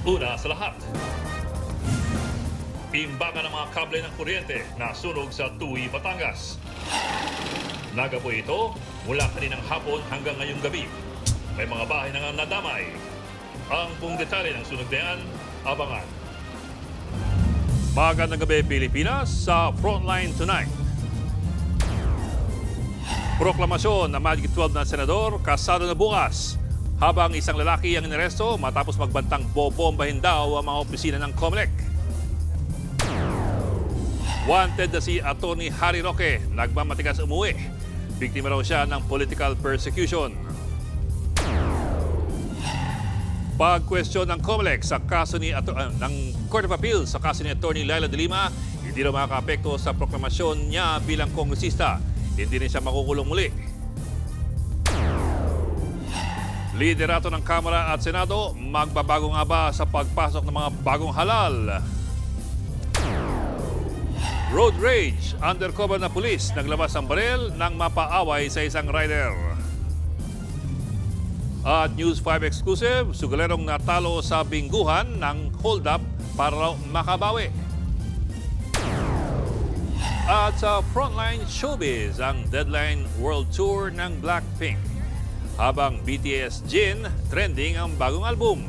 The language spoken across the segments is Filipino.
Una sa lahat, imbangan ng mga kable ng kuryente na sunog sa Tui, Batangas. Nagapoy ito mula kaninang hapon hanggang ngayong gabi. May mga bahay na nga nadamay. Ang buong detalye ng sunog na yan, abangan. Magandang gabi, Pilipinas, sa Frontline Tonight. Proklamasyon ng Magic 12 na senador kasado na bukas. Habang isang lalaki ang inaresto matapos magbantang bobombahin daw ang mga opisina ng COMELEC. Wanted na si Atty. Harry Roque, nagmamatigas umuwi. Biktima raw siya ng political persecution. Pag-question ng COMELEC sa kaso ng Court of Appeal sa kaso ni Atty. Laila de Lima, hindi raw makaka-apekto sa proklamasyon niya bilang kongresista. Hindi rin siya makukulong muli. Liderato ng Kamara at Senado, magbabago nga ba sa pagpasok ng mga bagong halal? Road rage, undercover na pulis, naglabas ng baril nang mapaaway sa isang rider. At News 5 exclusive, sugalerong natalo sa bingguhan ng hold-up para raw makabawi. At sa Frontline Showbiz, ang Deadline World Tour ng Blackpink. Habang BTS Jin, trending ang bagong album.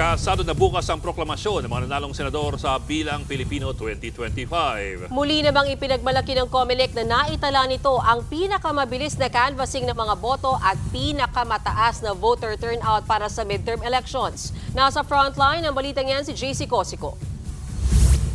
Kasado na bukas ang proklamasyon ng mga nanalong senador sa Bilang Pilipino 2025. Muli namang ipinagmalaki ng COMELEC na naitala nito ang pinakamabilis na canvassing ng mga boto at pinakamataas na voter turnout para sa midterm elections. Nasa frontline ang balitang yan si JC Cosico.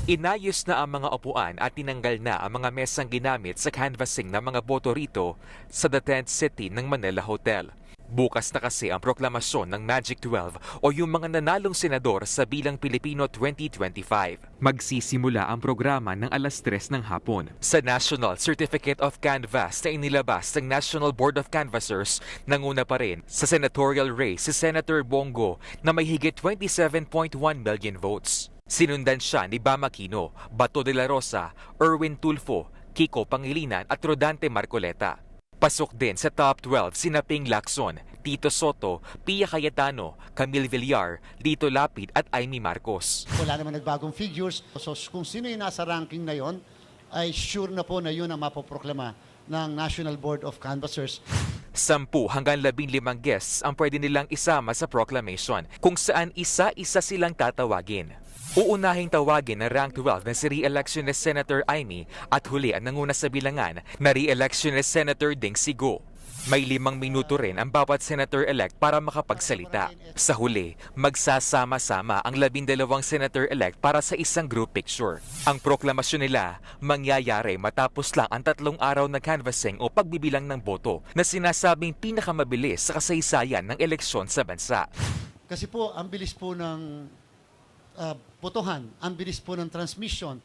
Inayos na ang mga upuan at tinanggal na ang mga mesang ginamit sa canvassing ng mga boto rito sa The Tent City ng Manila Hotel. Bukas na kasi ang proklamasyon ng Magic 12 o yung mga nanalong senador sa Bilang Pilipino 2025. Magsisimula ang programa ng alas 3 ng hapon. Sa National Certificate of Canvass na inilabas ng National Board of Canvassers, nanguna pa rin sa senatorial race si Senator Bongo na may higit 27.1 million votes. Sinundan siya ni Bam Aquino, Bato de la Rosa, Erwin Tulfo, Kiko Pangilinan at Rodante Marcoleta. Pasok din sa top 12 sina Ping Lacson, Tito Soto, Pia Cayetano, Camille Villar, Lito Lapid at Amy Marcos. Wala naman nagbagong figures. So kung sino yung nasa ranking na yon, ay sure na po na yun ang mapoproklama ng National Board of Canvassers. 10 hanggang 15 guests ang pwede nilang isama sa proclamation, kung saan isa-isa silang tatawagin. Uunahing tawagin ng rank 12 na si re-electionist Senator Amy at huli ang nanguna sa bilangan na re-electionist Senator Ding Sigo. May 5 minuto rin ang bawat senator-elect para makapagsalita. Sa huli, magsasama-sama ang 12 senator-elect para sa isang group picture. Ang proklamasyon nila mangyayari matapos lang ang 3 araw na canvassing o pagbibilang ng boto na sinasabing pinakamabilis sa kasaysayan ng eleksyon sa bansa. Kasi po, ang bilis po ng botohan, ang bilis po ng transmission.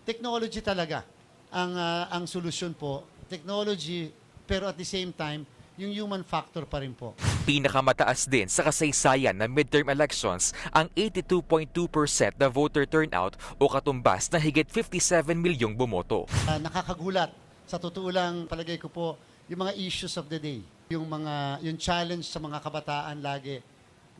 Technology talaga ang solusyon po. Technology, pero at the same time, yung human factor pa rin po. Pinakamataas din sa kasaysayan ng midterm elections ang 82.2% na voter turnout o katumbas na higit 57 milyong bumoto. Nakakagulat. Sa totoo lang, palagay ko po, yung mga issues of the day, yung challenge sa mga kabataan lagi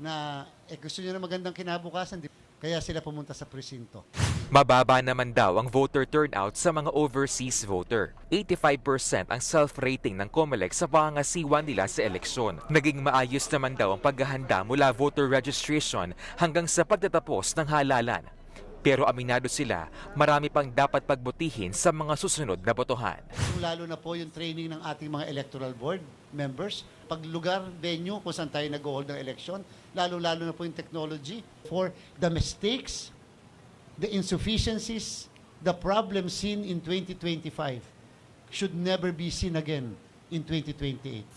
na gusto nyo na magandang kinabukasan, kaya sila pumunta sa presinto. Mababa naman daw ang voter turnout sa mga overseas voter. 85% ang self-rating ng COMELEC sa pangangasiwa nila sa eleksyon. Naging maayos naman daw ang paghahanda mula voter registration hanggang sa pagtatapos ng halalan. Pero aminado sila, marami pang dapat pagbutihin sa mga susunod na botohan. Lalo na po yung training ng ating mga electoral board members, paglugar, venue kung saan tayo nag-hold ng eleksyon, lalo-lalo na po yung technology for the mistakes, the insufficiencies, the problems seen in 2025 should never be seen again in 2028.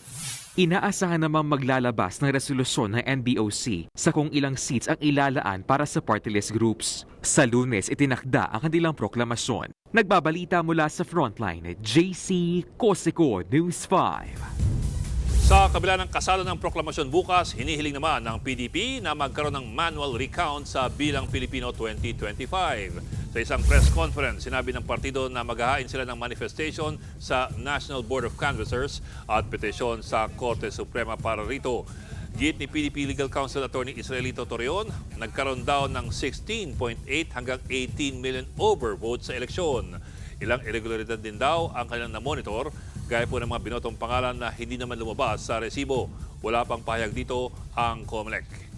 Inaasahan namang maglalabas ng resolusyon ng NBOC sa kung ilang seats ang ilalaan para sa party list groups. Sa Lunes, itinakda ang kanilang proklamasyon. Nagbabalita mula sa Frontline, JC Cosico, News 5. Sa kabila ng kasalo ng proklamasyon bukas, hinihiling naman ng PDP na magkaroon ng manual recount sa Bilang Pilipino 2025. Sa isang press conference, sinabi ng partido na maghahain sila ng manifestation sa National Board of Canvassers at petisyon sa Korte Suprema para rito. Git ni PDP Legal Counsel Attorney Israelito Torreon, nagkaroon daw ng 16.8 hanggang 18 million overvotes sa eleksyon. Ilang irregularidad din daw ang kanilang na-monitor, gaya po ng mga binotong pangalan na hindi naman lumabas sa resibo. Wala pang pahayag dito ang COMELEC.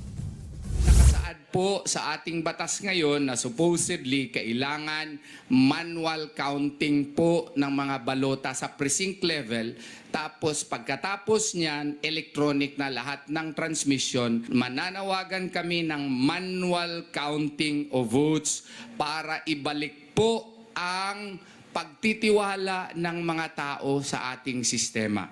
Nakasaad po sa ating batas ngayon na supposedly kailangan manual counting po ng mga balota sa precinct level. Tapos pagkatapos niyan, electronic na lahat ng transmission. Mananawagan kami ng manual counting of votes para ibalik po ang pagtitiwala ng mga tao sa ating sistema.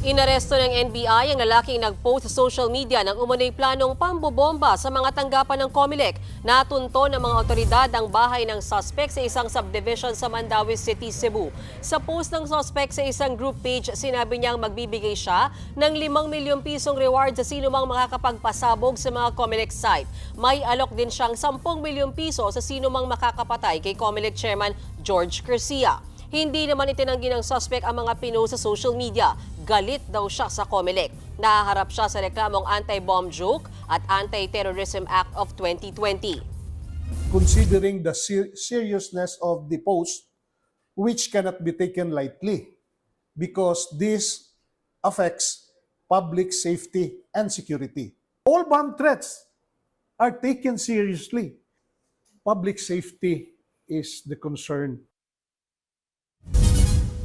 Inaresto ng NBI ang lalaking nag-post sa social media ng umunoy planong pambobomba sa mga tanggapan ng COMELEC. Natunto ng mga otoridad ang bahay ng suspect sa isang subdivision sa Mandaue City, Cebu. Sa post ng suspect sa isang group page, sinabi niyang magbibigay siya ng 5 milyong pisong reward sa sino mang makakapagpasabog sa mga COMELEC site. May alok din siyang 10 milyong piso sa sino mang makakapatay kay COMELEC Chairman George Garcia. Hindi naman itinanggi ng suspect ang mga pinost sa social media. Galit daw siya sa COMELEC. Nahaharap siya sa reklamong anti-bomb joke at Anti-Terrorism Act of 2020. Considering the seriousness of the post, which cannot be taken lightly because this affects public safety and security. All bomb threats are taken seriously. Public safety is the concern.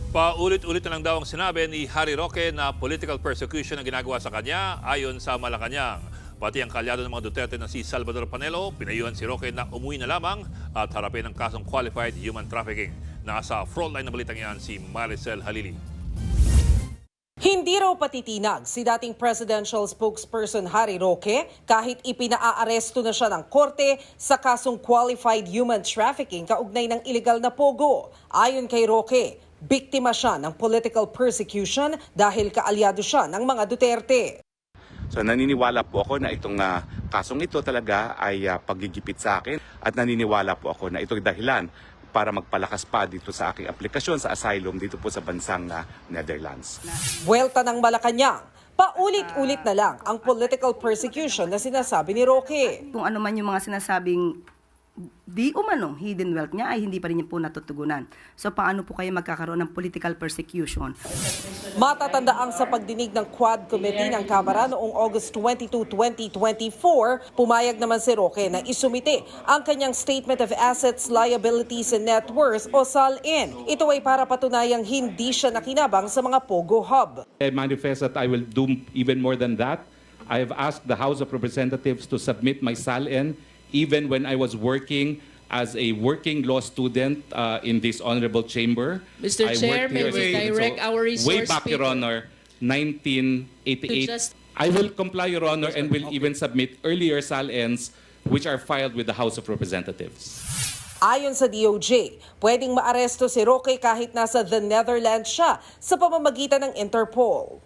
Paulit-ulit na lang daw ang sinabi ni Harry Roque na political persecution ang ginagawa sa kanya ayon sa Malacanang. Pati ang kalyado ng mga Duterte na si Salvador Panelo, pinayuhan si Roque na umuwi na lamang at harapin ang kasong qualified human trafficking. Nasa frontline na balitang yan si Maricel Halili. Hindi raw patitinag si dating presidential spokesperson Harry Roque kahit ipinaaresto na siya ng korte sa kasong qualified human trafficking kaugnay ng illegal na pogo. Ayon kay Roque, biktima siya ng political persecution dahil kaalyado siya ng mga Duterte. So naniniwala po ako na itong kasong ito talaga ay paggigipit sa akin at naniniwala po ako na ito'y dahilan para magpalakas pa dito sa aking aplikasyon sa asylum dito po sa bansang Netherlands. Buwelta ng Malacanang, paulit-ulit na lang ang political persecution na sinasabi ni Roque. Kung ano man yung mga sinasabing di umano hidden wealth niya ay hindi pa rin niya po natutugunan. So paano po kayo magkakaroon ng political persecution? Matatandaang sa pagdinig ng Quad Committee ng Kamara noong August 22, 2024, pumayag naman si Roque na isumite ang kanyang Statement of Assets, Liabilities and Net Worth o SALN. Ito ay para patunayang hindi siya nakinabang sa mga Pogo Hub. I manifest that I will do even more than that. I have asked the House of Representatives to submit my SALN even when I was working as a working law student in this honorable chamber. Mr. Chair, may we direct our resource way back, Your Honor, 1988. I will comply, Your Honor, and will even submit earlier SALNs which are filed with the House of Representatives. Ayon sa DOJ, pwedeng maaresto si Roque kahit nasa the Netherlands siya sa pamamagitan ng Interpol.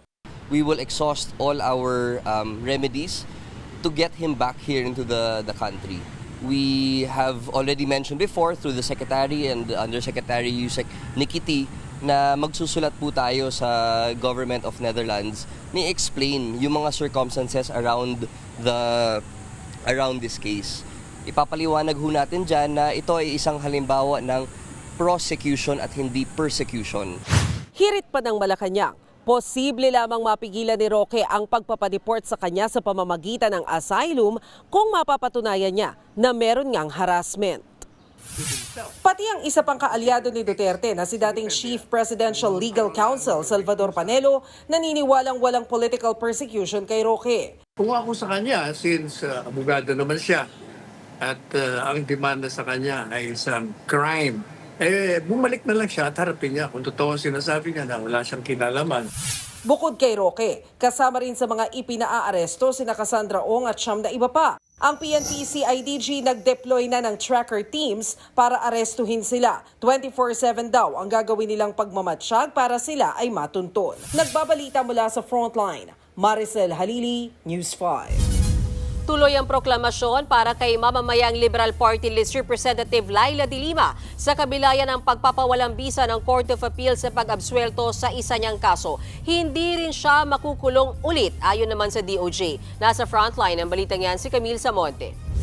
We will exhaust all our remedies to get him back here into the country. We have already mentioned before through the Secretary and Undersecretary Yusek Nikiti na magsusulat po tayo sa Government of Netherlands ni explain yung mga circumstances around this case. Ipapaliwanag ho natin dyan na ito ay isang halimbawa ng prosecution at hindi persecution. Hirit pa ng Malacanang, posible lamang mapigilan ni Roque ang pagpapadeport sa kanya sa pamamagitan ng asylum kung mapapatunayan niya na meron ngang harassment. Pati ang isa pang kaalyado ni Duterte na si dating Chief Presidential Legal Counsel Salvador Panelo naniniwalang walang political persecution kay Roque. Kung ako sa kanya, since abogado naman siya at ang demanda sa kanya ay isang crime, bumalik na lang siya at harapin niya kung totoo sinasabi niya na wala siyang kinalaman. Bukod kay Roque, kasama rin sa mga ipinaaresto sina Cassandra Ong at siyam na iba pa. Ang PNP CIDG nag-deploy na ng tracker teams para arestuhin sila. 24/7 daw ang gagawin nilang pagmamatsyag para sila ay matuntun. Nagbabalita mula sa Frontline, Maricel Halili, News 5. Tuloy ang proklamasyon para kay mamamayang Liberal Party List Representative Laila de Lima sa kabilayan ng pagpapawalang bisa ng Court of Appeal sa pag-absuelto sa isa niyang kaso. Hindi rin siya makukulong ulit ayon naman sa DOJ. Nasa frontline ang balitang yan si Camille Samonte.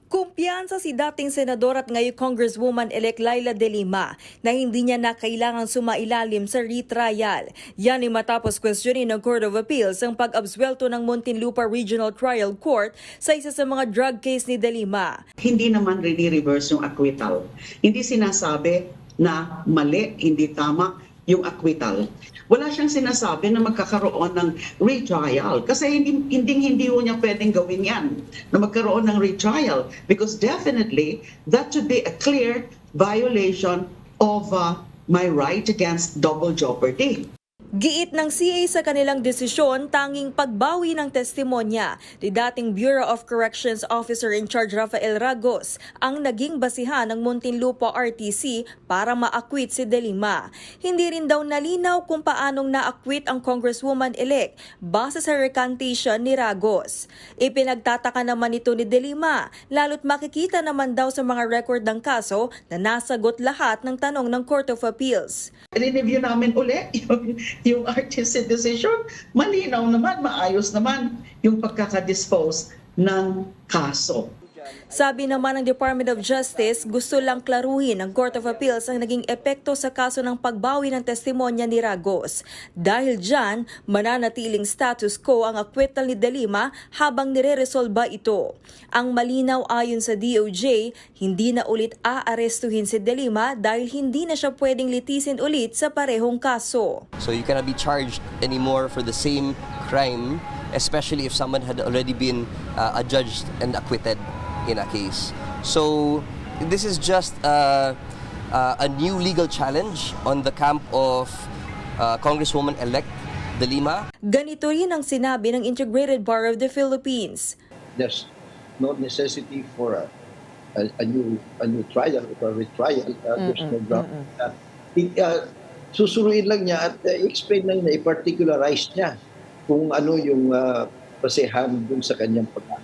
Kumpiyansa si dating senador at ngayon Congresswoman-elect Laila de Lima na hindi niya na kailangang sumailalim sa retrial. Yan ay matapos questionin ng Court of Appeals ang pag-absuelto ng Muntinlupa Regional Trial Court sa isa sa mga drug case ni de Lima. Hindi naman reverse yung acquittal. Hindi sinasabi na mali, hindi tama yung acquittal. Wala siyang sinasabi na magkakaroon ng retrial kasi hindi niya pwedeng gawin yan na magkaroon ng retrial because definitely that should be a clear violation of my right against double jeopardy. Giit ng CA sa kanilang desisyon, tanging pagbawi ng testimonya ni dating Bureau of Corrections Officer in Charge Rafael Ragos ang naging basihan ng Muntinlupa RTC para ma-acquit si de Lima. Hindi rin daw nalinaw kung paanong na-acquit ang Congresswoman-elect base sa recantation ni Ragos. Ipinagtataka naman ito ni de Lima, lalo't makikita naman daw sa mga record ng kaso na nasagot lahat ng tanong ng Court of Appeals. Review namin ulit yung RTC decision, malinaw naman, maayos naman yung pagkakadispose ng kaso. Sabi naman ng Department of Justice, gusto lang klaruhin ng Court of Appeals ang naging epekto sa kaso ng pagbawi ng testimonya ni Ragos. Dahil dyan, mananatiling status quo ang acquittal ni de Lima habang nire-resolba ito. Ang malinaw ayon sa DOJ, hindi na ulit aarestuhin si de Lima dahil hindi na siya pwedeng litisin ulit sa parehong kaso. So you cannot be charged anymore for the same crime, especially if someone had already been adjudged and acquitted in a case. So this is just a new legal challenge on the camp of Congresswoman-elect de Lima. Ganito rin ang sinabi ng Integrated Bar of the Philippines. There's no necessity for a new trial or a retrial. There's no ground. Susuruin lang niya at explain lang niya, i-particularize niya kung ano yung basehan dun sa kanyang pag-acquit.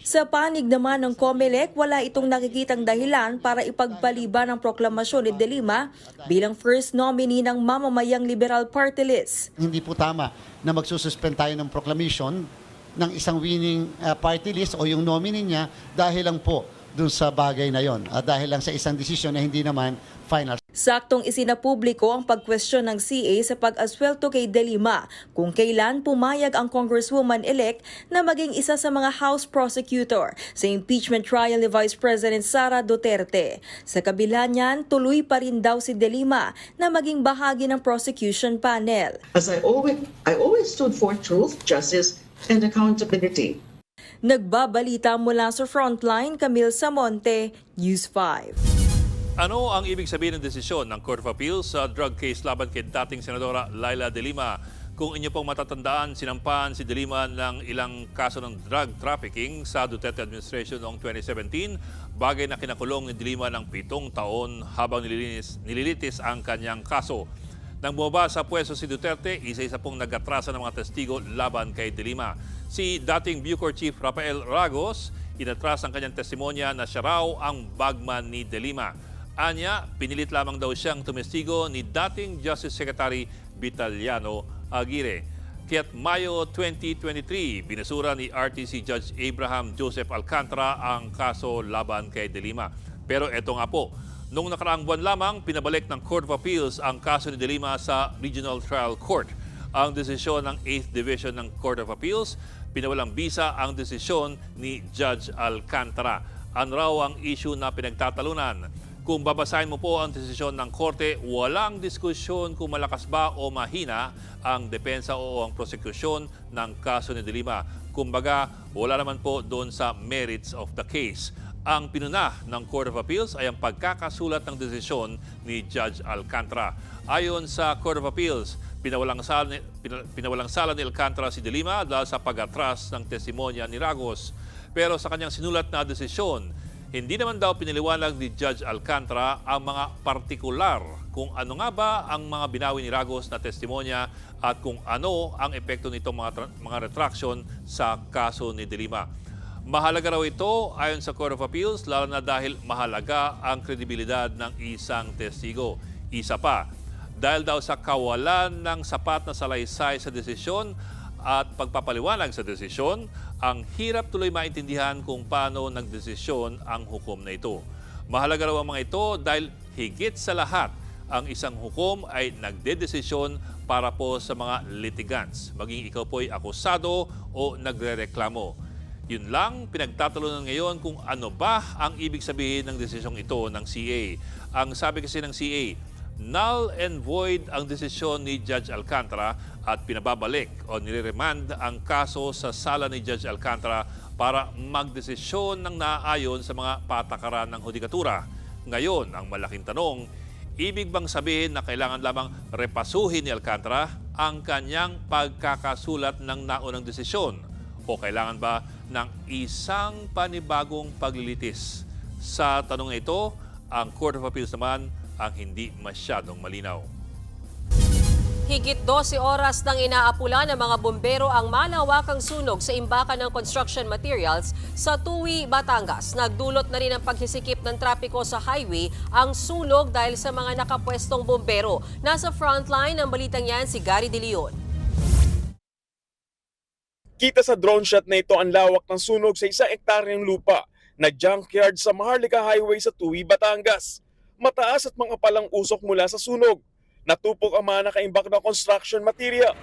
Sa panig naman ng COMELEC, wala itong nakikitang dahilan para ipagpaliban ang proklamasyon ni de Lima bilang first nominee ng mamamayang Liberal Party List. Hindi po tama na magsususpend tayo ng proclamation ng isang winning party list o yung nominee niya dahil lang po dun sa bagay na yon, dahil lang sa isang desisyon na hindi naman final. Saktong isinapubliko ang pagkwestiyon ng CA sa pag-aswelto kay de Lima kung kailan pumayag ang Congresswoman-elect na maging isa sa mga House Prosecutor sa impeachment trial ni Vice President Sara Duterte. Sa kabila niyan, tuloy pa rin daw si de Lima na maging bahagi ng prosecution panel. As I always stood for truth, justice, and accountability. Nagbabalita mula sa Frontline, Camille Samonte, News 5. Ano ang ibig sabihin ng desisyon ng Court of Appeals sa drug case laban kay dating Senadora Laila de Lima? Kung inyo pong matatandaan, sinampahan si de Lima ng ilang kaso ng drug trafficking sa Duterte administration noong 2017, bagay na kinakulong ni de Lima ng 7 taon habang nililitis ang kanyang kaso. Nang bumaba sa pwesto si Duterte, isa-isa pong nag-atrasa ng mga testigo laban kay de Lima. Si dating Bucor Chief Rafael Ragos, inatras ang kanyang testimonya na siya raw ang bagman ni de Lima. Anya, pinilit lamang daw siyang tumestigo ni dating Justice Secretary Vitaliano Aguirre. Kaya't Mayo 2023, binasura ni RTC Judge Abraham Joseph Alcantara ang kaso laban kay de Lima. Pero eto nga po, noong nakaraang buwan lamang, pinabalik ng Court of Appeals ang kaso ni de Lima sa Regional Trial Court. Ang desisyon ng 8th Division ng Court of Appeals, pinawalang bisa ang desisyon ni Judge Alcantara. Ano raw ang issue na pinagtatalunan? Kung babasahin mo po ang desisyon ng Korte, walang diskusyon kung malakas ba o mahina ang depensa o ang prosecution ng kaso ni de Lima. Kumbaga, wala naman po doon sa merits of the case. Ang pinuna ng Court of Appeals ay ang pagkakasulat ng desisyon ni Judge Alcantara. Ayon sa Court of Appeals, pinawalang sala ni Alcantara si de Lima dahil sa pag-atras ng testimonya ni Ragos. Pero sa kanyang sinulat na desisyon, hindi naman daw piniliwanag ni Judge Alcantara ang mga partikular kung ano nga ba ang mga binawi ni Ragos na testimonya at kung ano ang epekto nitong mga retraction sa kaso ni De Lima. Mahalaga raw ito ayon sa Court of Appeals, lalo na dahil mahalaga ang kredibilidad ng isang testigo. Isa pa, dahil daw sa kawalan ng sapat na salaysay sa desisyon at pagpapaliwanag sa desisyon, ang hirap tuloy maintindihan kung paano nagdesisyon ang hukom na ito. Mahalaga raw ang mga ito dahil higit sa lahat, ang isang hukom ay nagdedesisyon para po sa mga litigants, maging ikaw po'y akusado o nagrereklamo. Yun lang, pinagtatalunan ngayon kung ano ba ang ibig sabihin ng desisyong ito ng CA. Ang sabi kasi ng CA, null and void ang desisyon ni Judge Alcantara at pinababalik o nire-remand ang kaso sa sala ni Judge Alcantara para magdesisyon ng naaayon sa mga patakaran ng hudikatura. Ngayon, ang malaking tanong, ibig bang sabihin na kailangan lamang repasuhin ni Alcantara ang kanyang pagkakasulat ng naunang desisyon? O kailangan ba ng isang panibagong paglilitis? Sa tanong na ito, ang Court of Appeals naman ang hindi masyadong malinaw. Higit 12 oras nang inaapula ng mga bombero ang malawakang sunog sa imbakan ng construction materials sa Tuwi, Batangas. Nagdulot na rin ang pagsisikip ng trapiko sa highway ang sunog dahil sa mga nakapwestong bombero. Nasa frontline ng balitang yan si Gary De Leon. Kita sa drone shot na ito ang lawak ng sunog sa 1 hektaryang lupa na junkyard sa Maharlika Highway sa Tuwi, Batangas. Mataas at mga palang usok mula sa sunog. Natupok ang mga nakaimbak na construction material.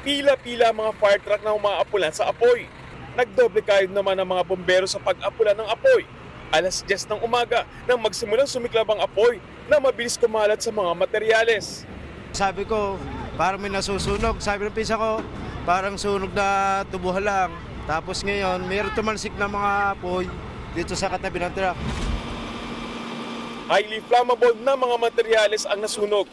Pila-pila mga fire truck na umaapulan sa apoy. Nagdoble kayod naman ang mga bombero sa pag-apulan ng apoy. Alas 10 ng umaga nang magsimulang sumiklab ang apoy na mabilis kumalat sa mga materyales. Sabi ko, parang may nasusunog. Sabi ng pinsan ko, parang sunog na tubuhan lang. Tapos ngayon, mayroon tumalsik na mga apoy dito sa katabi ng truck. Highly flammable na mga materyales ang nasunog.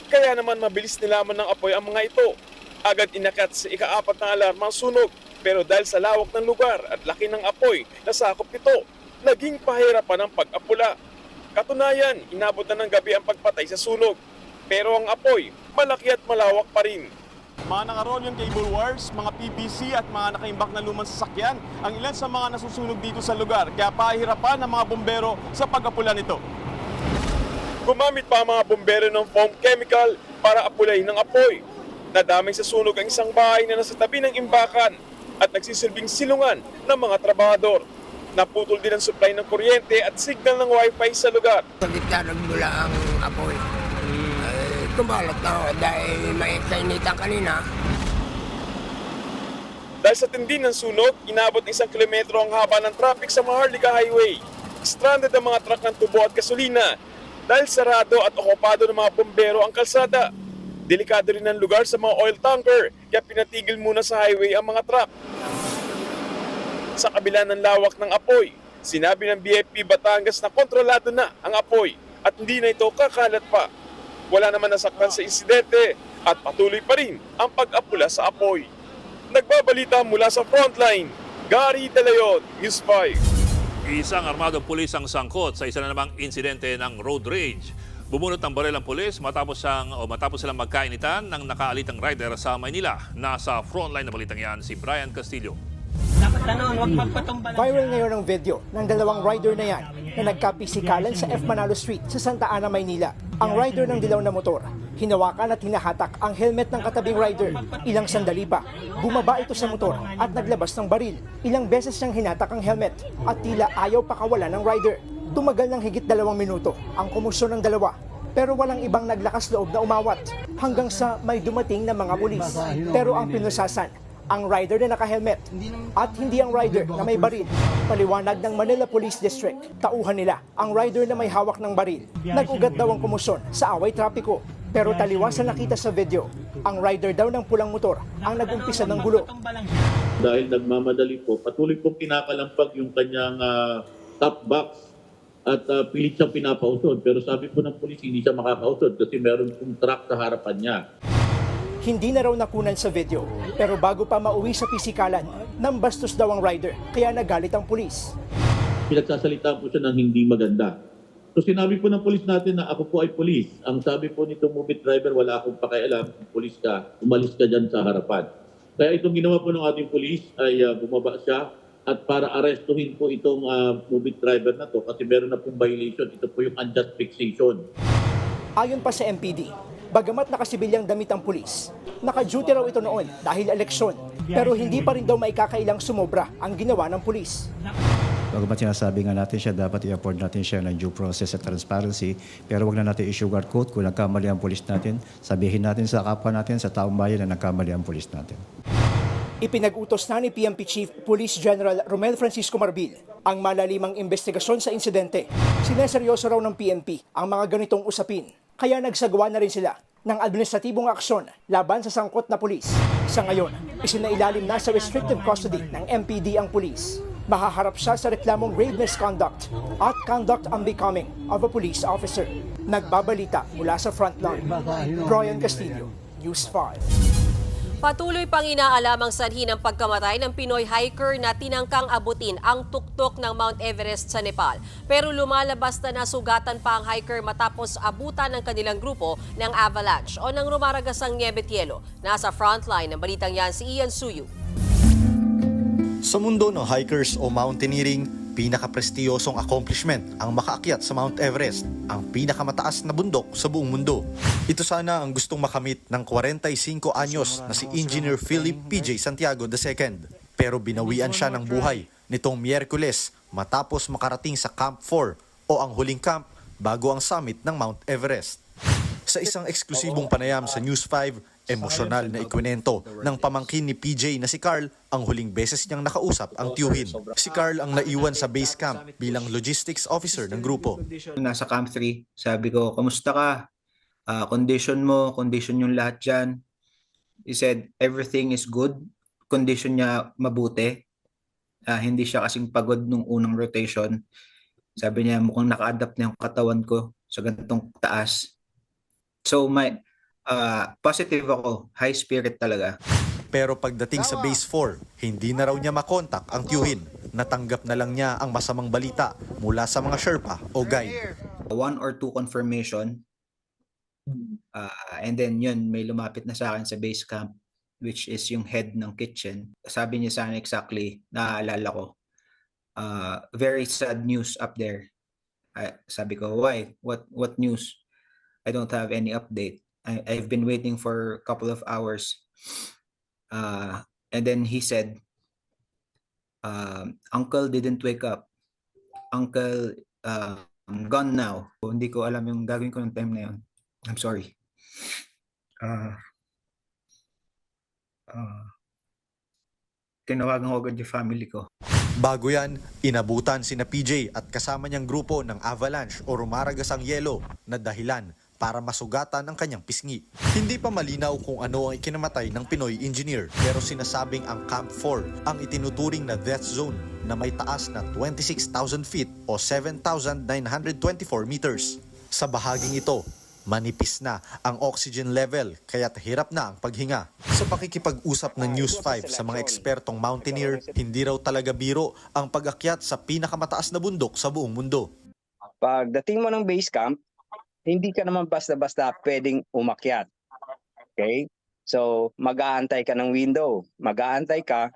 Kaya naman mabilis nilaman ng apoy ang mga ito. Agad inakat sa ika-4 na alarma ang sunog. Pero dahil sa lawak ng lugar at laki ng apoy na sakop nito, naging pahirapan ang pag-apula. Katunayan, inabot na ng gabi ang pagpatay sa sunog. Pero ang apoy, malaki at malawak pa rin. Mga nakaroon yung cable wires, mga PVC at mga nakaimbak na lumang sasakyan ang ilan sa mga nasusunog dito sa lugar. Kaya pahirapan ng mga bombero sa pag-apula nito. Gumamit pa ang mga bombero ng foam chemical para apulayin ng apoy. Nadamay sa sunog ang isang bahay na nasa tabi ng imbakan at nagsisilbing silungan ng mga trabahador. Naputol din ang supply ng kuryente at signal ng wifi sa lugar. Sa gitna nagmula ang apoy. Kumalat na dahil mainit-initan kanina. Dahil sa tindi ng sunog, inabot 1 kilometro ang haba ng traffic sa Maharlika Highway. Stranded ang mga truck ng tubo at gasolina dahil sarado at okupado ng mga bombero ang kalsada. Delikado rin ang lugar sa mga oil tanker kaya pinatigil muna sa highway ang mga truck. Sa kabila ng lawak ng apoy, sinabi ng BFP Batangas na kontrolado na ang apoy at hindi na ito kakalat pa. Wala naman nasaktan sa insidente at patuloy pa rin ang pag-apula sa apoy. Nagbabalita mula sa frontline, Gary De Leon, News 5. Isang armadong pulis ang sangkot sa isa na namang insidente ng road rage. Bumunot ng baril ang pulis matapos silang magkainitan ng nakaalitang rider sa Maynila. Nasa frontline na balitang yan si Brian Castillo. Viral ngayon ang video ng dalawang rider na yan na nagkapisikalan sa F. Manalo Street sa Santa Ana, Maynila. Ang rider ng dilaw na motor, hinawakan at hinahatak ang helmet ng katabing rider. Ilang sandali pa, bumaba ito sa motor at naglabas ng baril. Ilang beses niyang hinatak ang helmet at tila ayaw pakawala ng rider. Tumagal ng higit 2 minuto ang kumusyon ng dalawa. Pero walang ibang naglakas loob na umawat hanggang sa may dumating na mga pulis. Pero ang pinusasan, ang rider na naka-helmet at hindi ang rider na may baril. Paliwanag ng Manila Police District, tauhan nila ang rider na may hawak ng baril. Nag-ugat daw ang kumusyon sa away trapiko. Pero taliwas na nakita sa video, ang rider daw ng pulang motor ang nag-umpisa ng gulo. Dahil nagmamadali po, patuloy po kinakalampag yung kanyang top box at pilit siyang pinapausod. Pero sabi po ng pulis, hindi siya makakausod kasi meron pong truck sa harapan niya. Hindi na raw nakunan sa video, pero bago pa mauwi sa pisikalan, Nambastos daw ang rider, kaya nagalit ang pulis. Pinagsasalita po siya ng hindi maganda. So sinabi po ng pulis natin na ako po ay pulis. Ang sabi po nitong movie driver, wala akong pakialam. Kung pulis ka, umalis ka dyan sa harapan. Kaya itong ginawa po ng ating pulis ay bumaba siya at para arestuhin po itong movie driver na to kasi meron na pong violation. Ito po yung unjust fixation. Ayon pa sa MPD, bagamat nakasibilyang damit ang pulis, naka-duty raw ito noon dahil eleksyon, pero hindi pa rin daw maikakailang sumobra ang ginawa ng pulis. Bagamat sinasabi nga natin siya, dapat i-afford natin siya ng due process at transparency, pero wag na natin i-sugarcoat kung nagkamali ang pulis natin. Sabihin natin sa kapwa natin, sa taong bayan na nagkamali ang pulis natin. Ipinag-utos na ni PNP Chief Police General Romel Francisco Marbil ang malalimang investigasyon sa insidente. Sineseryoso raw ng PNP ang mga ganitong usapin, kaya nagsagawa na rin sila ng administratibong aksyon laban sa sangkot na pulis. Sa ngayon, isinailalim na sa restrictive custody ng MPD ang pulis. Mahaharap siya sa reklamong grave misconduct at conduct unbecoming of a police officer. Nagbabalita mula sa frontline. Brian Castillo, News 5. Patuloy pang inaalamang sanhi ng pagkamatay ng Pinoy hiker na tinangkang abutin ang tuktok ng Mount Everest sa Nepal. Pero lumalabas na nasugatan pa ang hiker matapos abutan ng kanilang grupo ng avalanche o ng rumaragasang niebe at yelo. Nasa frontline ng balitang yan si Ian Suyu. Sa mundo ng hikers o mountaineering, pinakaprestiyosong accomplishment ang makaakyat sa Mount Everest, ang pinakamataas na bundok sa buong mundo. Ito sana ang gustong makamit ng 45 anyos na si Engineer Philip PJ Santiago II. Pero binawian siya ng buhay nitong Miyerkules matapos makarating sa Camp 4 o ang huling camp bago ang summit ng Mount Everest. Sa isang eksklusibong panayam sa News 5, emosyonal na ikwento ng pamangkin ni PJ na si Carl ang huling beses niyang nakausap ang tiyuhin. Si Carl ang naiwan sa base camp bilang logistics officer ng grupo. Nasa Camp 3, sabi ko, kamusta ka? Condition mo, condition yung lahat dyan. He said, everything is good. Condition niya mabuti. Hindi siya kasing pagod nung unang rotation. Sabi niya, mukhang naka-adapt na yung katawan ko sa ganitong taas. So positive ako, high spirit talaga. Pero pagdating sa base 4, hindi na raw niya makontak ang tiyuhin. Natanggap na lang niya ang masamang balita mula sa mga Sherpa o guide. 1 or 2 confirmation. And then yun, may lumapit na sa akin sa base camp, which is yung head ng kitchen. Sabi niya sa akin exactly, naaalala ko, very sad news up there. Sabi ko, why? What news? I don't have any update. I've been waiting for a couple of hours. And then he said, Uncle didn't wake up. Uncle gone now. Hindi ko alam yung gagawin ko ng time na yun. I'm sorry. Tinawagan ko agad yung family ko. Bago yan, inabutan sina PJ at kasama niyang grupo ng avalanche o rumaragasang yelo na dahilan para masugatan ang kanyang pisngi. Hindi pa malinaw kung ano ang ikinamatay ng Pinoy engineer, pero sinasabing ang Camp 4 ang itinuturing na death zone na may taas na 26,000 feet o 7,924 meters. Sa bahaging ito, manipis na ang oxygen level kaya't hirap na ang paghinga. Sa pakikipag-usap ng News 5 sa mga ekspertong mountaineer, hindi raw talaga biro ang pag-akyat sa pinakamataas na bundok sa buong mundo. Pagdating mo ng base camp, hindi ka naman basta-basta pwedeng umakyat. Okay? So, mag-aantay ka ng window. Mag-aantay ka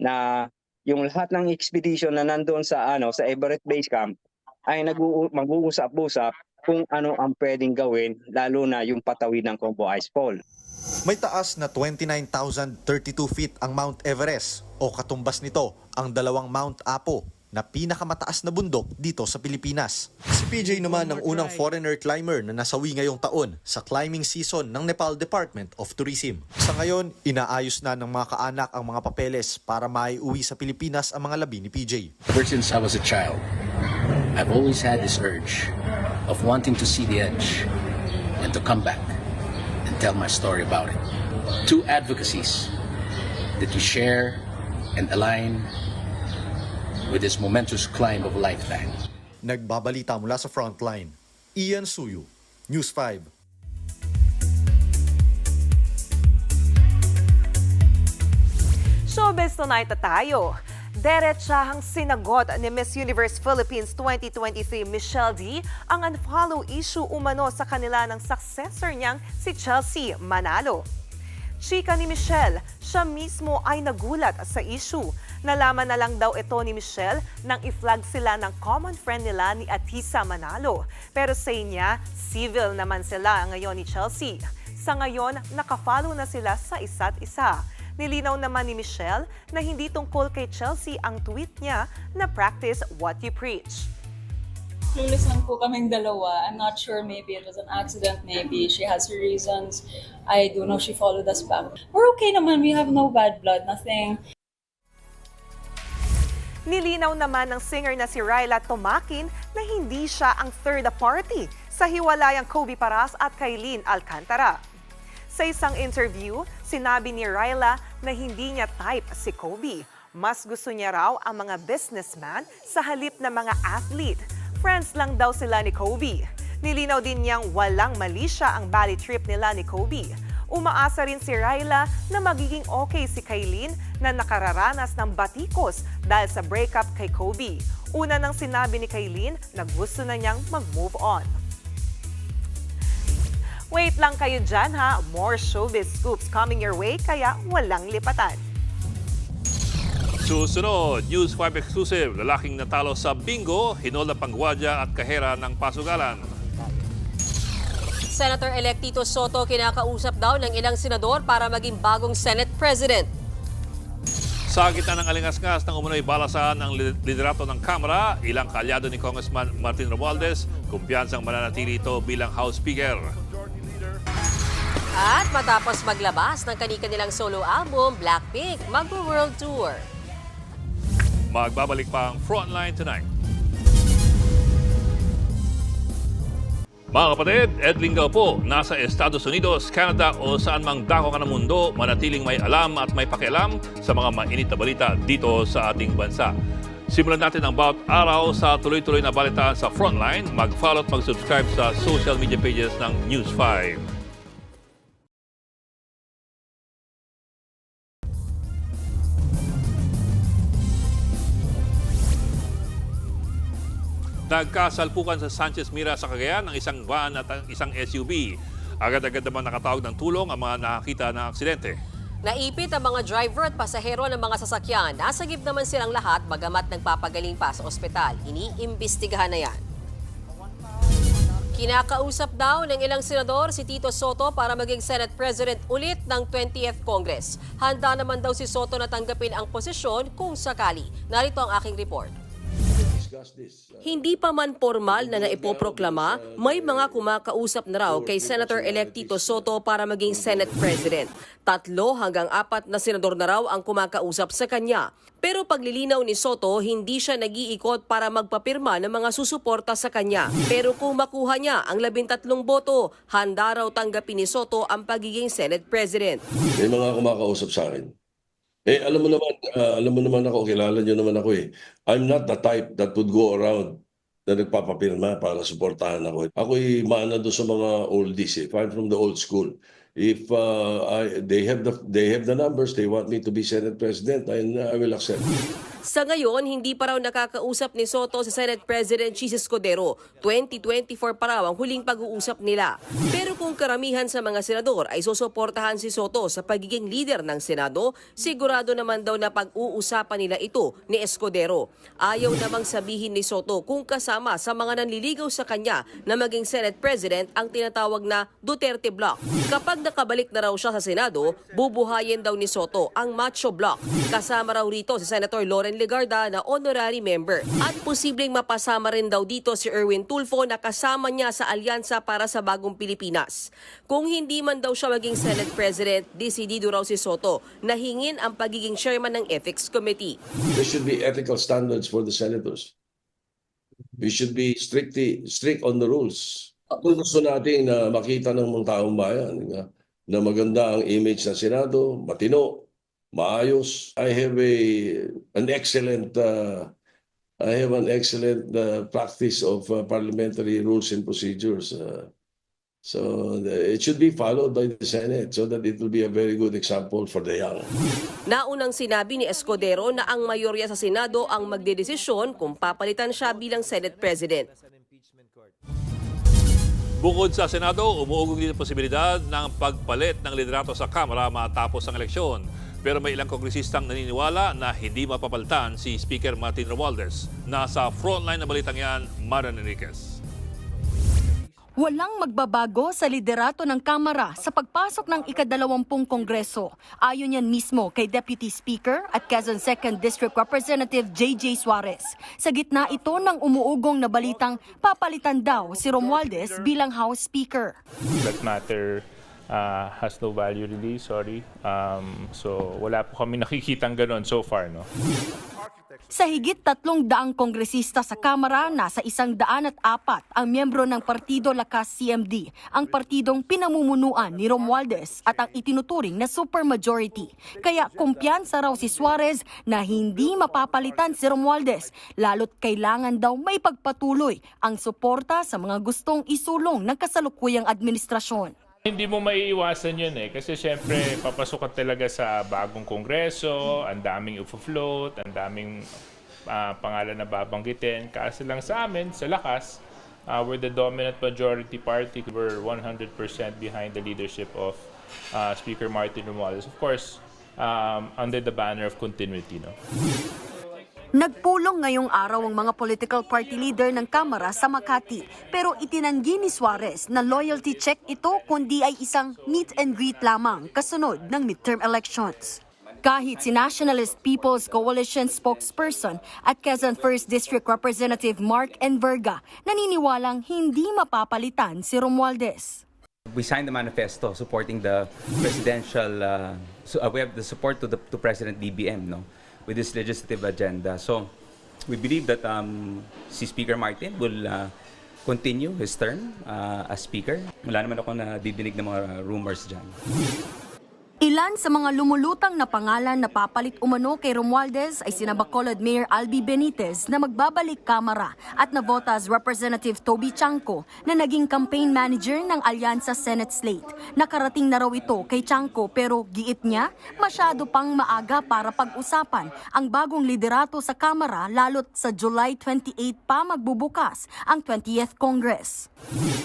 na yung lahat ng expedition na nandoon sa sa Everett Base Camp ay mag-uusap-usap kung ano ang pwedeng gawin, lalo na yung patawid ng Combo Icefall. May taas na 29,032 feet ang Mount Everest o katumbas nito ang dalawang Mount Apo na pinakamataas na bundok dito sa Pilipinas. Si PJ naman ang unang foreigner climber na nasawi ngayong taon sa climbing season ng Nepal Department of Tourism. Sa ngayon, inaayos na ng mga kaanak ang mga papeles para maiuwi sa Pilipinas ang mga labi ni PJ. Ever since I was a child, I've always had this urge of wanting to see the edge and to come back and tell my story about it. 2 advocacies that we share and align with this momentous climb of a lifetime. Nagbabalita mula sa frontline, Ian Suyu, News 5. Showbiz Tonight na tayo. Derechahang sinagot ni Miss Universe Philippines 2023 Michelle D ang unfollow issue umano sa kanila ng successor niyang si Chelsea Manalo. Chika ni Michelle, siya mismo ay nagulat sa issue. Nalaman na lang daw ito ni Michelle nang i-flag sila ng common friend nila ni Atisa Manalo. Pero sa niya, civil naman sila ngayon ni Chelsea. Sa ngayon, nakafollow na sila sa isa't isa. Nilinaw naman ni Michelle na hindi tungkol kay Chelsea ang tweet niya na practice what you preach. Clueless lang po kaming dalawa. I'm not sure, maybe it was an accident, maybe she has her reasons. I don't know, she followed us back. We're okay naman, we have no bad blood, nothing. Nilinaw naman ng singer na si Ryla Tomakin na hindi siya ang third party sa hiwalayang Kobe Paras at Kailin Alcantara. Sa isang interview, sinabi ni Ryla na hindi niya type si Kobe. Mas gusto niya raw ang mga businessman sa halip na mga athlete. Friends lang daw sila ni Kobe. Nilinaw din niyang walang mali siya ang Bali trip nila ni Kobe. Umaasa rin si Ryla na magiging okay si Kailin na nakararanas ng batikos dahil sa breakup kay Kobe. Una nang sinabi ni Kailin na gusto na niyang mag-move on. Wait lang kayo dyan ha, more showbiz scoops coming your way kaya walang lipatan. Susunod, News 5 exclusive, lalaking natalo sa bingo, hinol na panggwadya at kahera ng pasugalan. Senator-elect Tito Soto kinakausap daw ng ilang senador para maging bagong Senate President. Sa gitna ng alingas-ngas ng umunoy balasan ng liderato ng Kamara, ilang kalyado ni Congressman Martin Romualdez, kumpiyansang mananatili ito bilang House Speaker. At matapos maglabas ng kani-kanilang solo album, Blackpink mag-world tour. Magbabalik pa ang Frontline tonight. Mga kapatid, Ed Lingaw po, nasa Estados Unidos, Canada o saan mang dako ka ng mundo, manatiling may alam at may pakialam sa mga mainit na balita dito sa ating bansa. Simulan natin ang bawat araw sa tuloy-tuloy na balitaan sa Frontline. Mag-follow at mag-subscribe sa social media pages ng News 5. Nagkasalpukan sa Sanchez Mira sa Cagayan ang isang van at ang isang SUV. Agad-agad naman nakatawag ng tulong ang mga nakakita ng aksidente. Naipit ang mga driver at pasahero ng mga sasakyan. Nasagip naman silang lahat bagamat nagpapagaling pa sa ospital. Iniimbestigahan na yan. Kinakausap daw ng ilang senador si Tito Soto para maging Senate President ulit ng 20th Congress. Handa naman daw si Soto na tanggapin ang posisyon kung sakali. Narito ang aking report. Hindi pa man formal na naipoproklama, may mga kumakausap na raw kay Senator-elect Tito Soto para maging Senate President. 3 hanggang 4 na senador na raw ang kumakausap sa kanya. Pero paglilinaw ni Soto, hindi siya nag-iikot para magpapirma ng mga susuporta sa kanya. Pero kung makuha niya ang 13 boto, handa raw tanggapin ni Soto ang pagiging Senate President. May mga kumakausap sa akin. Alam mo naman ako, kilala niyo naman ako eh. I'm not the type that would go around na nagpapapirma para suportahan ako. Ako'y maana doon sa mga oldies eh. I'm from the old school. If they have the numbers, they want me to be Senate President, I will accept. Sa ngayon, hindi pa raw nakakausap ni Soto sa Senate President Chis Escudero. 2024 pa raw ang huling pag-uusap nila. Pero kung karamihan sa mga senador ay susuportahan si Soto sa pagiging leader ng Senado, sigurado naman daw na pag-uusapan nila ito ni Escudero. Ayaw namang sabihin ni Soto kung kasama sa mga nanliligaw sa kanya na maging Senate President ang tinatawag na Duterte Block. Kapag nakabalik na raw siya sa Senado, bubuhayin daw ni Soto ang Macho Block. Kasama raw rito si Senator Loren Legarda na honorary member. At posibleng mapasama rin daw dito si Erwin Tulfo na kasama niya sa alyansa para sa bagong Pilipinas. Kung hindi man daw siya maging Senate President, desidido raw si Soto na hingin ang pagiging chairman ng Ethics Committee. There should be ethical standards for the senators. We should be strict on the rules. Kung gusto natin na makita ng mga taong bayan na maganda ang image ng Senado, matino, maayos. I have an excellent practice of parliamentary rules and procedures. So it should be followed by the Senate so that it will be a very good example for the young. Naunang sinabi ni Escudero na ang mayorya sa Senado ang magdedesisyon kung papalitan siya bilang Senate President. Bukod sa Senado, umuugong din ang posibilidad ng pagpalit ng liderato sa Kamara matapos ang eleksyon. Pero may ilang kongresistang naniniwala na hindi mapapalitan si Speaker Martin Romualdez. Nasa frontline na balitang yan, Marian Enriquez. Walang magbabago sa liderato ng Kamara sa pagpasok ng ika-20 Kongreso. Ayon yan mismo kay Deputy Speaker at Quezon 2nd District Representative J.J. Suarez. Sa gitna ito ng umuugong na balitang papalitan daw si Romualdez bilang House Speaker. That matter has no value really, sorry. So wala po kami nakikitang ganon so far, no? Sa higit 300 kongresista sa Kamara, nasa 104 ang miyembro ng Partido Lakas CMD, ang partidong pinamumunuan ni Romualdez at ang itinuturing na supermajority. Kaya kumpiyansa raw si Suarez na hindi mapapalitan si Romualdez, lalo't kailangan daw may pagpatuloy ang suporta sa mga gustong isulong ng kasalukuyang administrasyon. Hindi mo maiiwasan yun kasi syempre papasok ka talaga sa bagong kongreso, ang daming ufo-float, ang daming pangalan na babanggitin. Kasi lang sa amin, sa Lakas, we're the dominant majority party. We're 100% behind the leadership of Speaker Martin Romualdez. Of course, under the banner of continuity. No? Nagpulong ngayong araw ang mga political party leader ng Kamara sa Makati, pero itinanggi ni Suarez na loyalty check ito kundi ay isang meet and greet lamang kasunod ng midterm elections. Kahit si Nationalist People's Coalition spokesperson at Quezon 1st District Representative Mark Enverga naniniwalang hindi mapapalitan si Romualdez. We signed the manifesto supporting the presidential, we have the support to President BBM, no? With this legislative agenda. So we believe that si Speaker Martin will continue his term as Speaker. Wala naman ako nadidinig ng mga rumors dyan. Ilan sa mga lumulutang na pangalan na papalit umano kay Romualdez ay sina Bacolod Mayor Albi Benitez na magbabalik Kamara at Navotas Representative Toby Chanco na naging campaign manager ng Alyansa Senate slate. Nakarating na raw ito kay Chanco pero giit niya masyado pang maaga para pag-usapan ang bagong liderato sa Kamara lalo't sa July 28 pa magbubukas ang 20th Congress.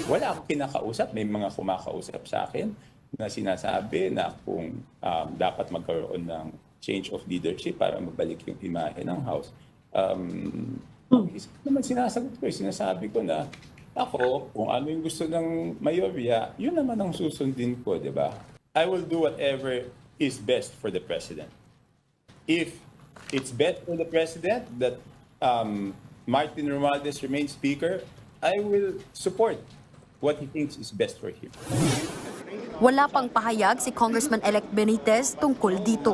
Wala akong kinakausap, may mga kumakausap sa akin na sinasabi na kung dapat magkaroon ng change of leadership para mabalik yung imahe ng House. Naman sinasabi ko na ako, kung ano yung gusto ng mayorya, yun naman ang susundin ko, di ba? I will do whatever is best for the President. If it's best for the President that Martin Romualdez remains Speaker, I will support what he thinks is best for him. Wala pang pahayag si Congressman-elect Benitez tungkol dito.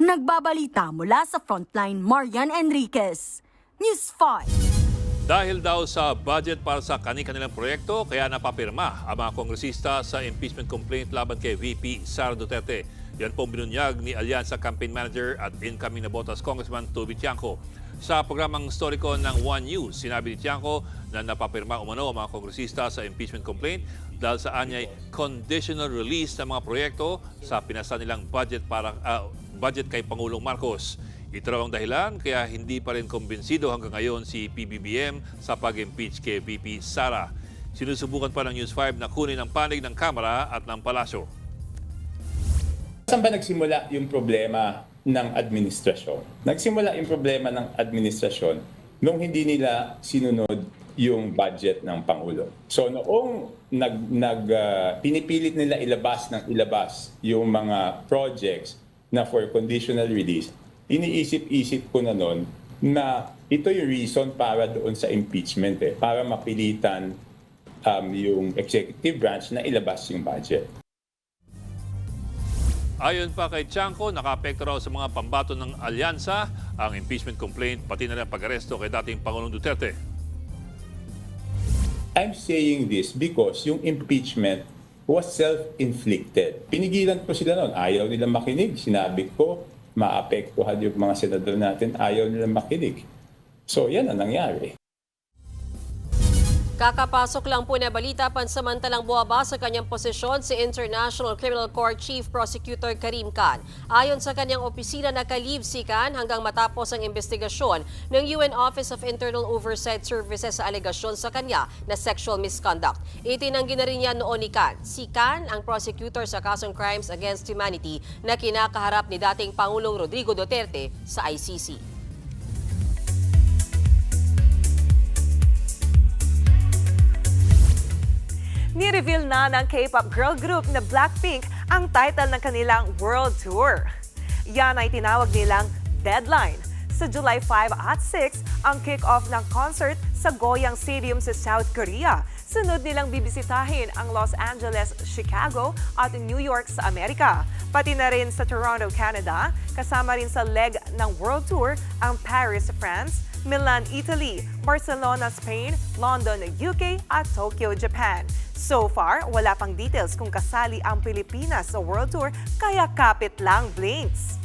Nagbabalita mula sa Frontline, Marian Enriquez, News 5. Dahil daw sa budget para sa kani-kanilang proyekto, kaya napapirma ang mga kongresista sa impeachment complaint laban kay VP Sara Duterte. Yan po binunyag ni Alyansa Campaign Manager at incoming Navotas Congressman Toby Chanco. Sa programang Storiko ng One News, sinabi ni Chanco na napapirma umano ang mga kongresista sa impeachment complaint dahil sa anyay conditional release ng mga proyekto sa pinasa nilang budget kay Pangulong Marcos. Ito raw ang dahilan kaya hindi pa rin kumbinsido hanggang ngayon si PBBM sa pag-impeach kay VP Sara. Sinusubukan pa ng News 5 na kunin ang panig ng Kamara at ng Palasyo. Saan ba nagsimula yung problema ng administrasyon? Nagsimula yung problema ng administrasyon nung hindi nila sinunod yung budget ng Pangulo. So noong pinipilit nila ilabas yung mga projects na for conditional release, iniisip-isip ko na noon na ito yung reason para doon sa impeachment, para mapilitan yung executive branch na ilabas yung budget. Ayon pa kay Chanco, naka-apekto raw sa mga pambato ng alyansa ang impeachment complaint pati na rin pag-aresto kay dating Pangulong Duterte. I'm saying this because yung impeachment was self-inflicted. Pinigilan ko sila noon. Ayaw nilang makinig. Sinabi ko, maapektuhan yung mga senador natin. Ayaw nilang makinig. So yan ang nangyari. Kakapasok lang po na balita, pansamantalang buwaba sa kanyang posisyon si International Criminal Court Chief Prosecutor Karim Khan. Ayon sa kanyang opisina, naka-leave si Khan hanggang matapos ang investigasyon ng UN Office of Internal Oversight Services sa alegasyon sa kanya na sexual misconduct. Itinanggi na rin niya noon ni Khan. Si Khan ang prosecutor sa kasong Crimes Against Humanity na kinakaharap ni dating Pangulong Rodrigo Duterte sa ICC. Ni-reveal na ng K-pop girl group na Blackpink ang title ng kanilang world tour. Yan ay tinawag nilang Deadline. Sa July 5 at 6, ang kick-off ng concert sa Goyang Stadium sa South Korea. Sunod nilang bibisitahin ang Los Angeles, Chicago at New York sa Amerika. Pati na rin sa Toronto, Canada. Kasama rin sa leg ng world tour ang Paris, France, Milan, Italy, Barcelona, Spain, London, UK at Tokyo, Japan. So far, wala pang details kung kasali ang Pilipinas sa World Tour, kaya kapit lang, Blinks.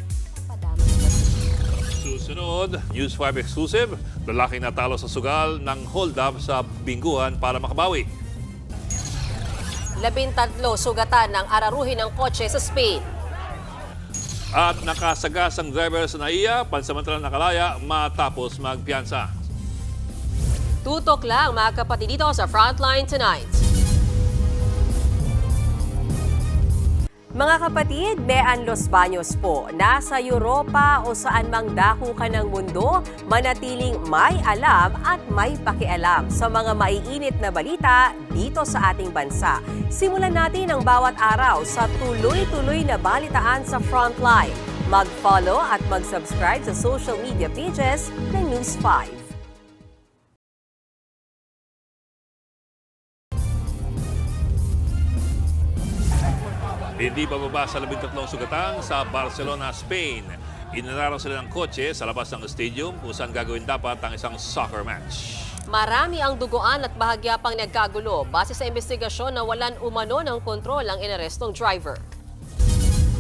Susunod, News 5 exclusive, lalaking natalo sa sugal ng hold-up sa Bingguhan para makabawi. 13 sugatan ng araruhin ng kotse sa Spain. At nakasagasang driver sa NAIA, pansamantalang nakalaya matapos magpiyansa. Tutok lang mga kapatid dito sa Frontline Tonight. Mga kapatid, Mean Los Baños po. Nasa Europa o saan mang dako ka ng mundo, manatiling may alam at may pakialam sa mga maiinit na balita dito sa ating bansa. Simulan natin ang bawat araw sa tuloy-tuloy na balitaan sa Frontline. Mag-follow at mag-subscribe sa social media pages ng News 5. Hindi bababa sa 13 sugatan sa Barcelona, Spain. Inararo sila ng kotse sa labas ng stadium kung saan gagawin dapat ang isang soccer match. Marami ang duguan at bahagya pang nagkagulo base sa investigasyon na walan umano ng kontrol ang inarestong driver.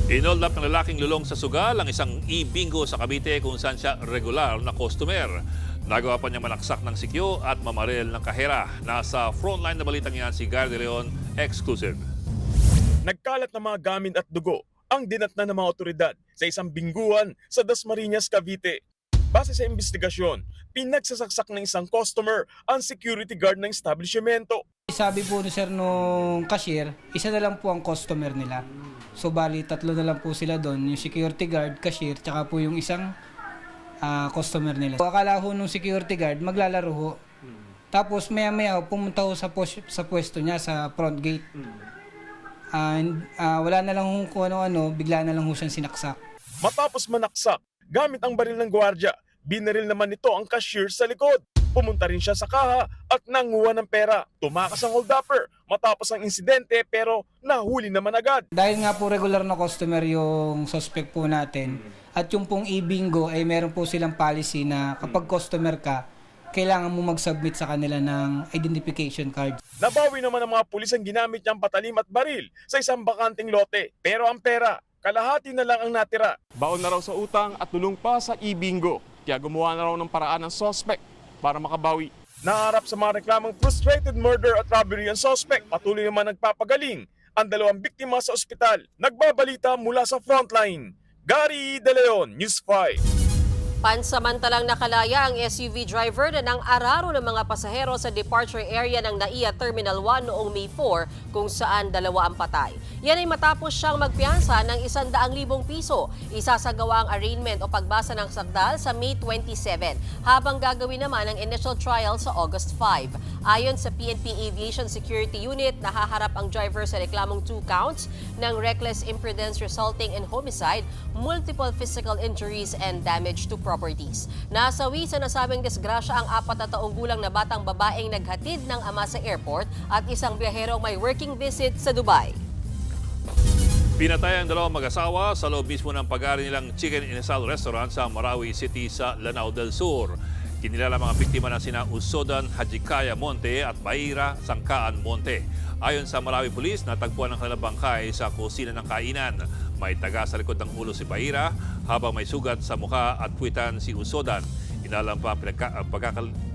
Inold up ng lalaking lulong sa sugal ang isang e-bingo sa Cavite kung saan siya regular na customer. Nagawa pa niya manaksak ng sikyo at mamaril ng kahera. Nasa frontline na balitang yan si Gary De Leon, exclusive. Nagkalat ng mga gamit at dugo ang dinatnan ng mga otoridad sa isang bingguhan sa Dasmariñas, Cavite. Base sa investigasyon, pinagsasaksak ng isang customer ang security guard ng establishmento. Sabi po ni sir nung cashier, isa na lang po ang customer nila. So bali, 3 na lang po sila doon, yung security guard, cashier, tsaka po yung isang customer nila. So, akala ho nung security guard, maglalaro ho. Tapos maya-maya pumunta ho sa pwesto niya sa front gate. Wala na lang kung ano-ano, bigla na lang siyang sinaksak. Matapos manaksak, gamit ang baril ng gwardiya, binaril naman nito ang cashier sa likod. Pumunta rin siya sa kaha at nanguha ng pera. Tumakas ang hold-upper matapos ang insidente pero nahuli naman agad. Dahil nga po regular na customer yung suspect po natin at yung pong e-bingo ay meron po silang policy na kapag customer ka, kailangan mo mag-submit sa kanila ng identification card. Nabawi naman ng mga pulis ang ginamit niyang patalim at baril sa isang bakanting lote. Pero ang pera, kalahati na lang ang natira. Baon na raw sa utang at tulong pa sa e-bingo. Kaya gumawa na raw ng paraan ng suspect para makabawi. Naharap sa mga reklamang frustrated murder at robbery ang suspect. Patuloy naman nagpapagaling ang 2 biktima sa ospital. Nagbabalita mula sa Frontline. Gary De Leon, News 5. Pansamantalang nakalaya ang SUV driver na nang araro ng mga pasahero sa departure area ng NAIA Terminal 1 noong May 4 kung saan 2 ang patay. Yan ay matapos siyang magpiyansa ng 100,000 piso. Isasagawa ang arraignment o pagbasa ng sakdal sa May 27 habang gagawin naman ang initial trial sa August 5. Ayon sa PNP Aviation Security Unit, nahaharap ang driver sa reklamong 2 counts ng reckless imprudence resulting in homicide, multiple physical injuries and damage to properties. Nasawi sa nasabing disgrasya ang 4 na taong gulang na batang babaeng naghatid ng ama sa airport at isang biyaherong may working visit sa Dubai. Pinatay ang 2 mag-asawa sa loob mismo ng pag-aari nilang Chicken Inasal Restaurant sa Marawi City sa Lanao del Sur. Kinilala mga biktima na sina Usodan Hajikaya Monte at Baira Sangkaan Monte. Ayon sa Marawi Police, natagpuan ang kanilang bangkay sa kusina ng kainan. May taga sa likod ng ulo si Baira habang may sugat sa mukha at puwitan si Usodan. Inalam pa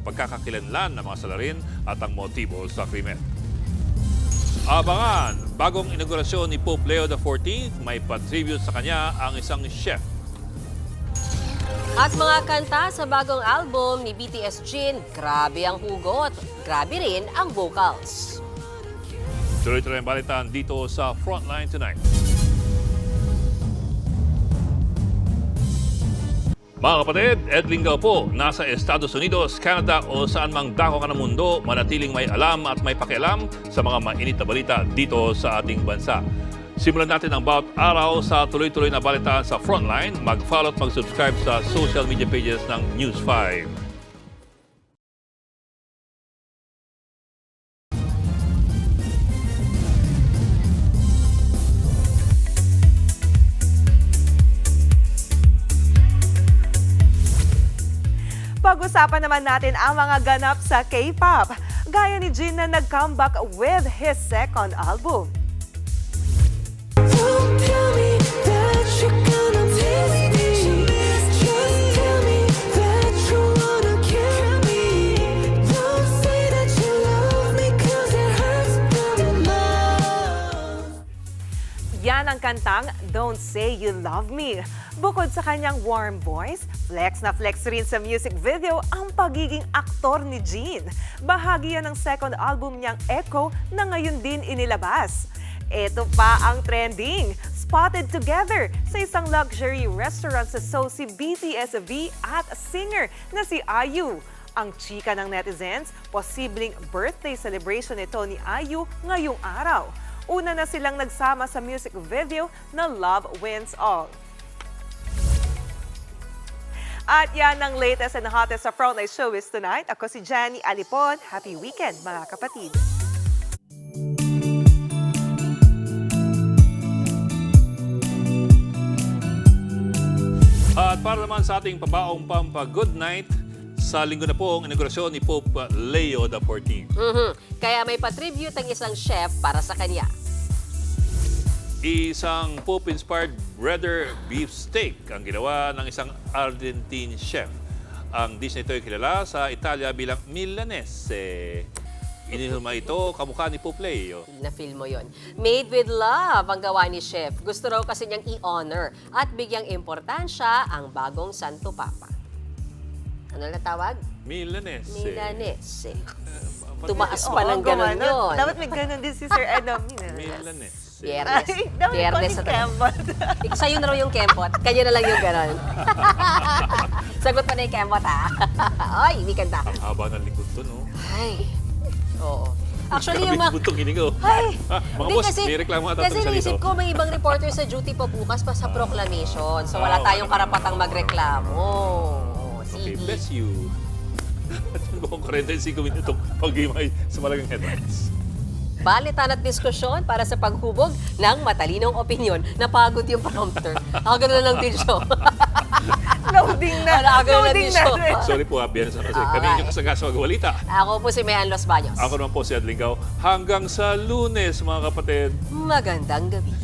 pagkakakilanlan ng mga salarin at ang motibo sa krimen. Abangan, bagong inaugurasyon ni Pope Leo XIV, may pa-tribute sa kanya ang isang chef. At mga kanta sa bagong album ni BTS Jin, grabe ang hugot, grabe rin ang vocals. Tuloy-tuloy ang balitan dito sa Frontline Tonight. Mga kapatid, Ed Lingao po, nasa Estados Unidos, Canada o saan mang dako ka ng mundo, manatiling may alam at may pakialam sa mga mainit na balita dito sa ating bansa. Simulan natin ang bawat araw sa tuloy-tuloy na balita sa Frontline. Mag-follow at mag-subscribe sa social media pages ng News 5. Pag-usapan naman natin ang mga ganap sa K-pop. Gaya ni Jin na nag-comeback with his second album. Yan ang kantang Don't Say You Love Me. Bukod sa kanyang warm voice, flex na flex rin sa music video ang pagiging aktor ni Jin. Bahagi yan ng second album niyang Echo na ngayon din inilabas. Ito pa ang trending, spotted together sa isang luxury restaurant sa Seoul si BTS-V at singer na si IU. Ang chika ng netizens, posibleng birthday celebration nito ni IU ngayong araw. Una na silang nagsama sa music video na Love Wins All. At yan ang latest and hottest sa Frontline Showbiz tonight. Ako si Jenny Alipon. Happy weekend mga kapatid. At para naman sa ating pabaong pampa-good night, sa linggo na po ang inaugurasyon ni Pope Leo XIV. Kaya may pa-tribute ang isang chef para sa kanya. Isang Pope-inspired breader beef steak ang ginawa ng isang Argentine chef. Ang dish na ito ay kilala sa Italia bilang Milanese. Inihulma ito kamukha ni Pope Leo. Na-feel mo yon. Made with love ang gawa ni chef. Gusto raw kasi niyang i-honor at bigyang importansya ang bagong Santo Papa. Ano na tawag? Milanese. Milanese. Tumaas pa ng ganun yun. Dapat may ganun din si Sir Edom. Milanese. Biyernes. Dapat Biyernes ko sa ni Kembot. Sa'yo na raw yung kempot. Kanya na lang yung ganon. Sagot pa na yung kempot, ha? Ay, hindi kanta. Ang haba ng likod to, no? Ay. Oo. Actually, yung mga... Buntong inigo. Ay! Mga boss, may reklamo ata kasi sa naisip ko, may ibang reporter sa duty pa bukas pa sa proclamation. So, wala tayong karapatang magreklamo. Okay, bless you. At yung 45 minutong pag-imay sa malagang headlines. Balitan at diskusyon para sa paghubog ng matalinong opinyon. Napagod yung prompter. Ako gano'n lang din show. Loading na. Loading na. Sorry po, Bianca, kasi kanina ko sa gaso magwalita. Ako po si Mayan Los Baños. Ako naman po si Ed Lingao. Hanggang sa Lunes, mga kapatid. Magandang gabi.